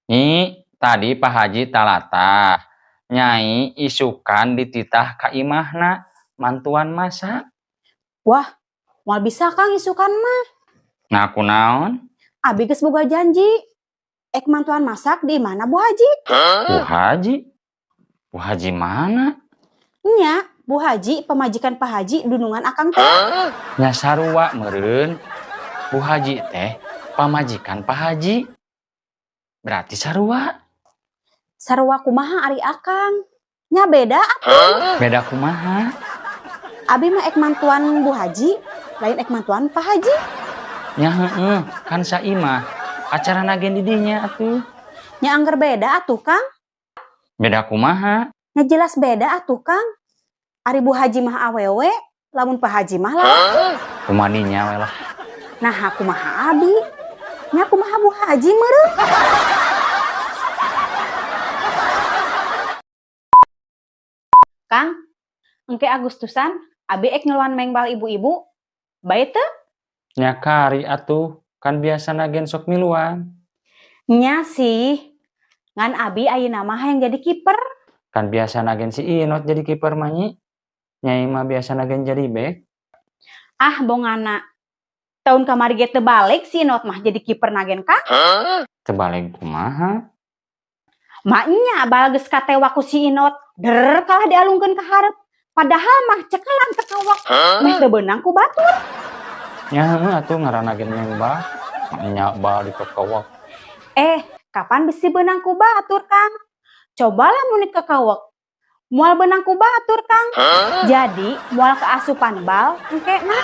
Nih, tadi Pak Haji talatah. Nyai isukan dititah ka imahna, mantuan masak. Wah, moal bisa Kang isukan mah. Ngaku naon? Abi geus boga janji. Ek mantuan masak di mana Bu Haji? Bu Haji? Bu Haji mana? Nya, Bu Haji pemajikan Pak Haji dunungan akang teh. Nya sarua meureun. Bu Haji teh pamajikan Pak Haji. Berarti sarua. Sarua kumaha ari akang? Nya beda atuh. Beda kumaha? Abi mah ek mantuan Bu Haji, lain ek mantuan Pak Haji. Nya heueuh, kan saimah. Acara nagen di dinya atuh. Nya angger beda atuh Kang. Beda kumaha? Nya jelas beda atuh Kang. Ari Bu Haji mah awewe, lamun Pak Haji mah laki. Kumaninya we lah. Nah, kumaha Abi? Nya kumaha Bu Haji meureun? Kang, engke Agustusan, Abi ek ngeluan mengbal ibu-ibu. Bae teu? Nya kari atuh, kan biasa nagen sok miluan. Nya sih. Ngan Abi ayeuna mah hayang jadi kiper. Kan biasa nagen si Inot jadi kiper manyi. Nyai mah biasa nagen jadi bek. Ah, bongana. Tahun kamari ge teu balik si Inot mah jadi kiper nagen Kang. Tebalik kumaha? Maknya bal geus katewa ku si Inot, der kalah dialungkeun ka hareup. Padahal mah cekalan tekawak. Meh teu beunang ku batur. Nya heueuh atuh ngaran nagen mengbal. Nya bal dikekewek. Kapan bisi beunang ku batur Kang? Cobalah mun dikekewek. Moal beunang ku batur Kang. Jadi moal keasupan bal engke na.